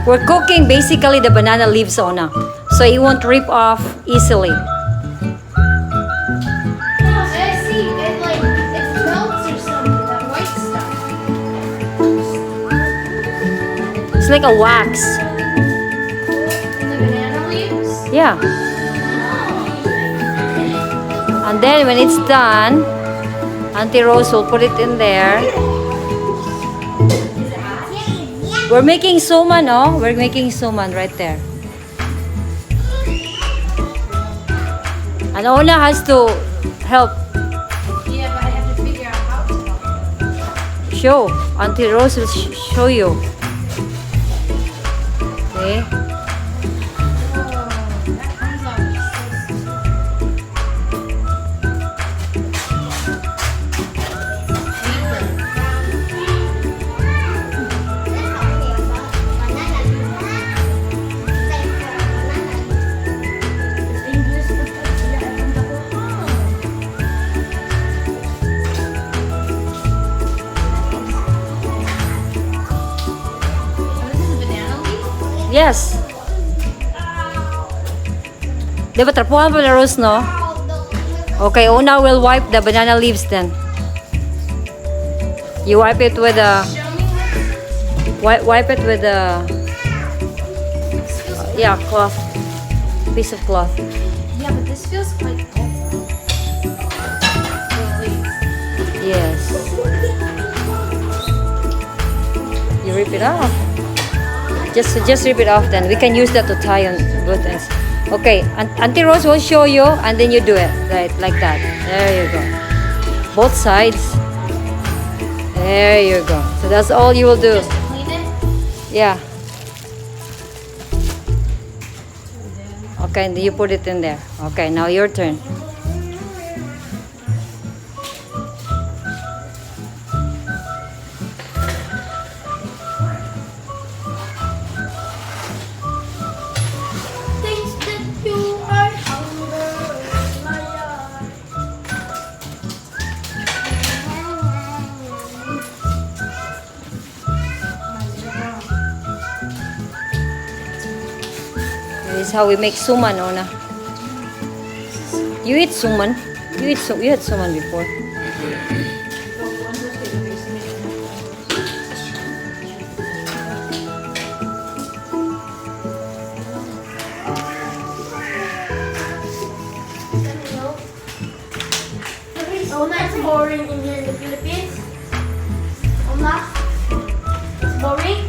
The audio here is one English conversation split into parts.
We're cooking basically the banana leaves, Ona, so it won't rip off easily. I see. It like it melts or something. That white stuff. It's like a wax. And the banana leaves. Yeah. And then when it's done, Auntie Rose will put it in there. We're making suman, no? We're making suman right there. And Ona has to help Yeah, but I have to figure out how to help. show. Auntie Rose will show you. Okay. Oh, that comes out so Yes. Di ba trapuhan pa na Rose, no? Okay, Una will wipe the banana leaves then. You wipe it with a... Wipe it with a... yeah, cloth. Piece of cloth. Yeah, but this feels quite cold. Yes. You rip it off. Just rip it off then. We can use that to tie on both ends. Okay, Auntie Rose will show you and then you do it. Right, like that. There you go. Both sides. There you go. So that's all you will do. Just to clean it. Yeah. Okay, and then you put it in there. Okay, now your turn. Things that you are under my eye. This is how we make suman, Ona. You eat suman? You had suman before. Oh, that's boring in here in the Philippines. Oh, it's boring.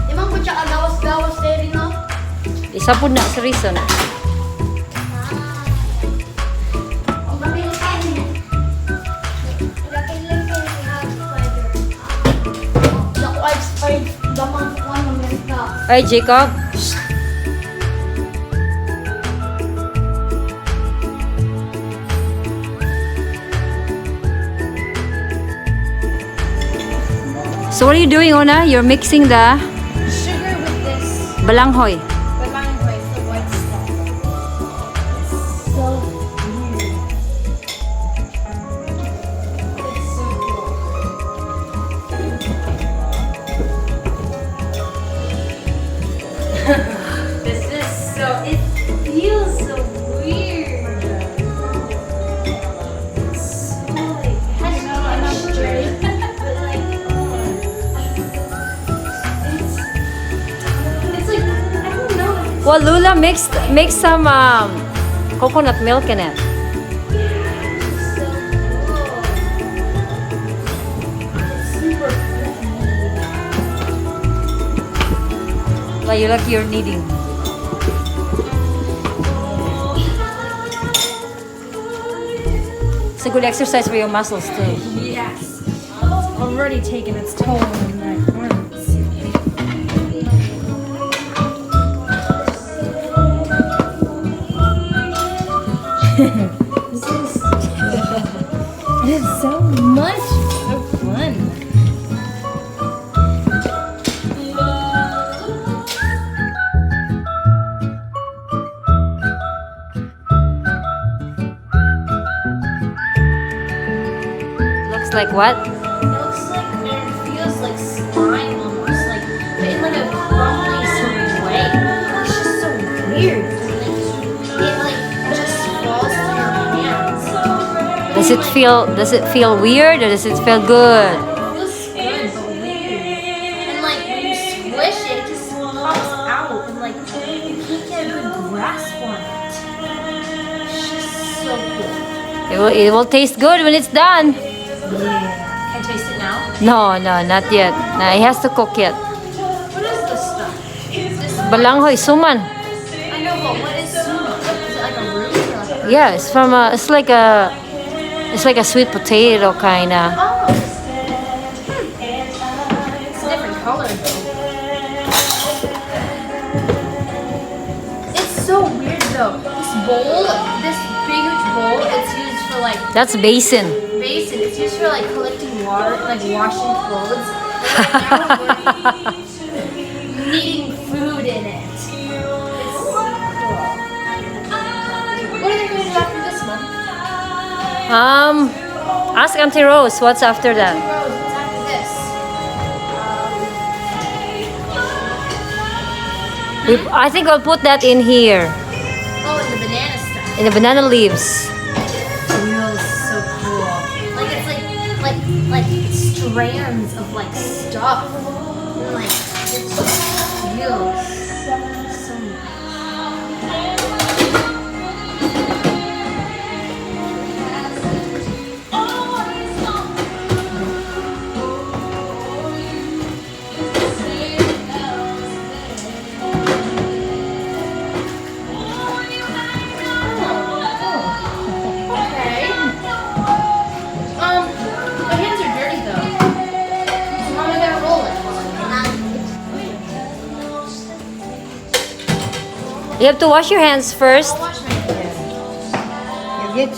Di man po siya kagawas-gawas tayo rin, no? Isa po na sa reason. Ang galing sa akin. Galing lang kayo si Happy Spider. Naku, I've spied damang kukuha ng ganda. Ay, Jacob. So what are you doing, Ona? You're mixing the Sugar with this. balanghoy. Balanghoy, the white stuff. It's so weird. It's so cool. This is so, it feels so weird. It's so like, it has texture. But like, it's like, I don't know. Well, Lula mix some coconut milk in it. So cool. It's super Like you like you're kneading. It's a good exercise for your muscles too. Yes. It's already taken its toll on my arms. This is it is so much. It's so fun. Looks like what? It looks like, it feels like slime. Does it feel weird or does it feel good? It feels good, but weird. And like when you squish it, it just pops out, and like you can't get a good grasp on it. It's just so cool. It will taste good when it's done. Yeah. Can I taste it now? No, not yet. No, it has to cook yet. What is this stuff? This Balanghoy, Suman. I know, but what is suman? Is it like a root or like a Yeah, it's from it's like a sweet potato kinda. Oh. It's a different color though. It's so weird though. This bowl, this big huge bowl, it's used for like That's basin. basin. It's used for like collecting water, like washing clothes. But right now we're needing food in it. It's so cool. What are they going to do after this one? Ask Auntie Rose what's after that. Rose, what's after this? I think I'll put that in here, Oh, and the banana stuff. in the banana leaves. Feels so cool. Like it's like strands of like stuff. And like it just feels so nice. Okay. My hands are dirty though. So how am I gonna roll it? You have to wash your hands first. I'll wash my hands. You get.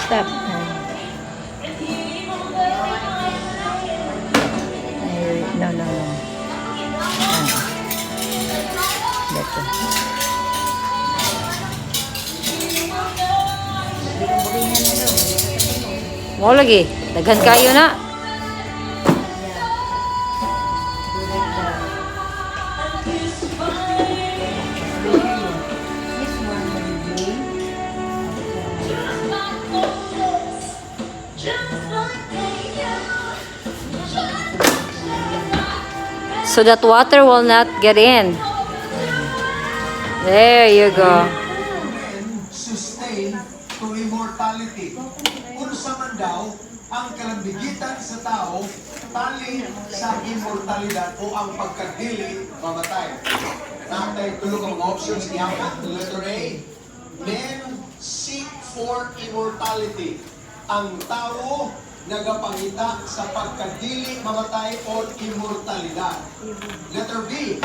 Stop. No. Beto. Mo lagi, daghan kayo na. So that water will not get in. There you go. Sustain to immortality. Kung sa man daw, ang kalambigitan sa tao, tali sa immortalidad o ang pagkadili, mamatay. Natay tulog ang options iyakan. Letter A, men seek for immortality. Ang tao nagapangita sa pagkadili, mamatay o immortalidad. Letter B,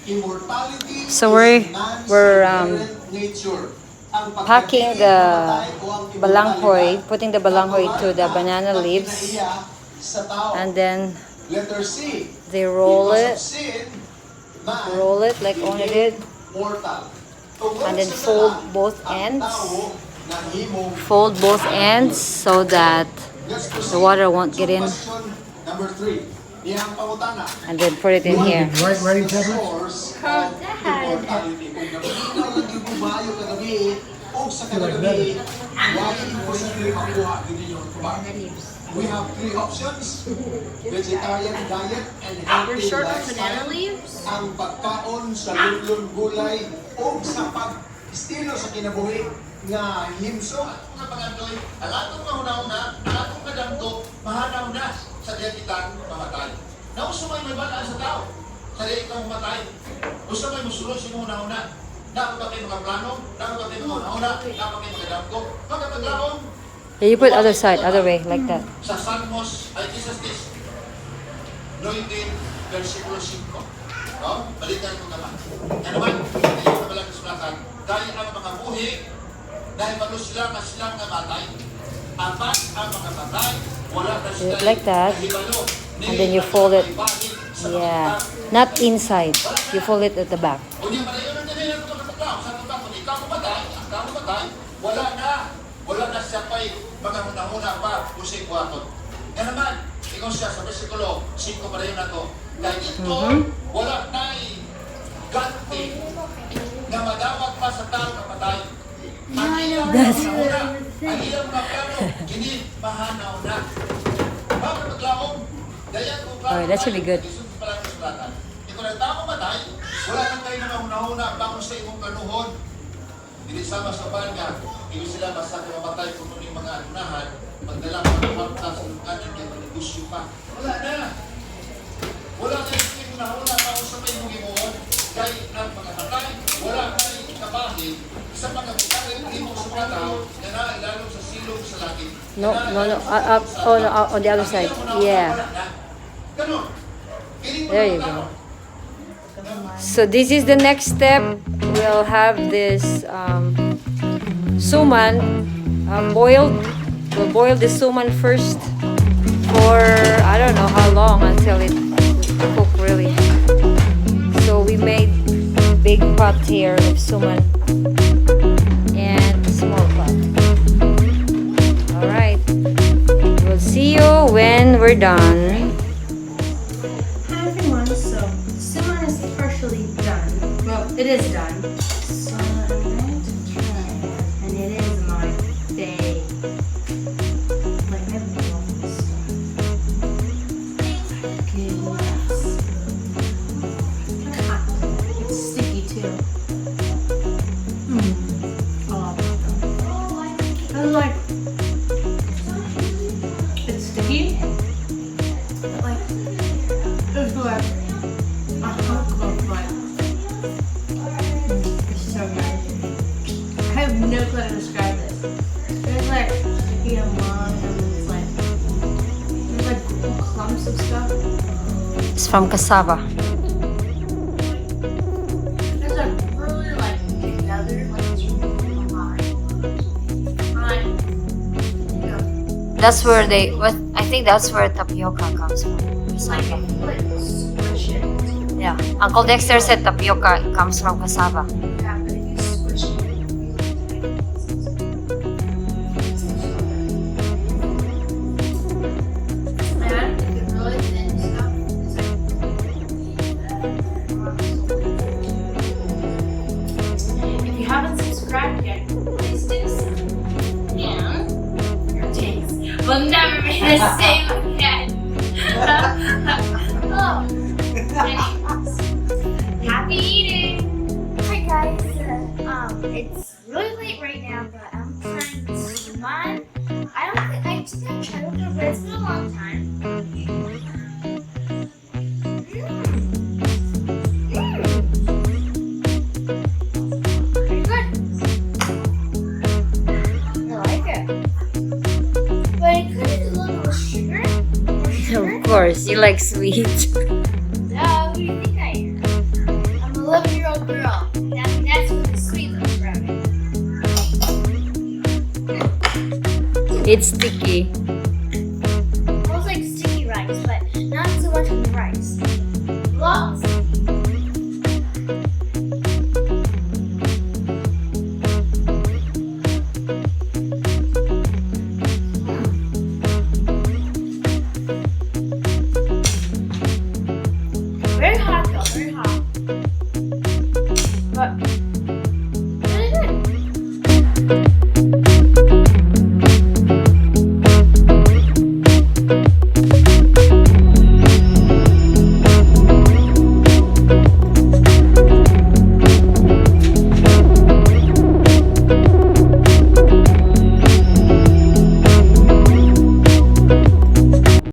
immortality So is we're, man's inherent nature. Ang packing pagkadili, the mamatay o ang balanghoy, immortalidad, putting the balanghoy to the banana na leaves, kinaiya sa tao. and then Letter C, they roll because of it, sin, man roll it like Ona did, mortal. Tungkol and then sa fold sala, both ang ends. tao nahimong Fold both ends so that Let's proceed the water won't to get in, question number 3. Iyang pangutana. and then put it in here. Writing tablets? Of immortality. Kung naminaw lang yung bubayo kagabi, o sa kagabi, why imposible makuha din yung kuba? We have 3 options. Vegetarian diet and We're healthy short on lifestyle. banana leaves. Ang pagkaon sa lulong gulay o sa pag-estilo sa kinabuhi nga himso. Mga pangandoy, alatong mahuna-una, alatong kadamto, mahana-una sa diyan kitang mamatay. Nausumay may balaan sa tao, sa diyan kitang mamatay. Gusto may musulod si mahuna-una. Dapat ba kayo mga plano? Dapat ba kayo mahuna-una? Dapat kayo magkadamto? Magkapaglaon, Yeah, you put other side, other way, like that. sa Salmos, ay kisas this. 19, versikulo 5. No? Balikan mo naman. Yan naman, hindi ko naman kasulatan. Kaya ang mga buhi, dahil malo sila nga silang namatay. Apat ang mga patay, wala na sila. Like that. Hibalo, And then you fold it Yeah. Not inside. You fold it at the back. Kung yung malayo na din yung pagkatao, sa tubang, kung ikaw mamatay, wala na. Wala na siya pa'y mga hunahuna pa, kusik watot. Yan naman, ikaw siya sa versikulo 5 pa rin na to. Dahil ito, wala na'y ganti na madawat pa sa tao na patay. Ang iyong hunahuna, ang iyong mga plano, hindi mahanaw na. Bakit maglaong? Dahil kung plano Oh, that should be good. Jesus pa lang ang sulatan. Ikaw na tao matay, wala nang kayo na hunahuna bangon sa imong kanuhon. Hindi sama sa banya, hindi sila basta mamatay kung yung mga anunahan, magdala mga kwarta sa lukanan yung negosyo pa. Wala na. Wala na yung hunahuna bangon sa may mong imuhon, kahit ang mga matay, wala na yung kabahin, sa mga magkakaroon ng imong sumataw, na nailalong sa silong sa langit. No. On the other side. Yeah. Ganun. There you go. So this is the next step. We'll have this suman boiled. We'll boil the suman first for I don't know how long until it cook really. So we made big pot here of suman and small pot. All right. We'll see you when we're done. Hi everyone, so Suman is partially done. Well, it is done. So I'm going to try it, and it is my day. Like I love this stuff. Goodness. It's sticky too. Oh, I like. It's sticky. But like. It's like a hunk of like it's so good. I have no clue how to describe this. There's like sticky and long and it's like there's like little clumps of stuff. It's from cassava. There's like really like together, like it's really alive. Like That's where they. What I think that's where tapioca comes from. like squish it. Yeah, Uncle Dexter said tapioca comes from cassava. Yeah, but if you squish it, man, it's really thin stuff. If you haven't subscribed yet, please do so. And your taste will never be the same again. Oh. Anyways, happy eating! Hi guys, it's really late right now, but I'm trying Suman. I just got tried with it, but it's been a long time. Pretty good. I like it. But it could use a little sugar. More sugar. Of course, you like sweet. Who do you think I am? I'm an 11-year-old girl. That's what the sweet looks from it. It's sticky. Smells like sticky rice, but not so much of the rice. Lots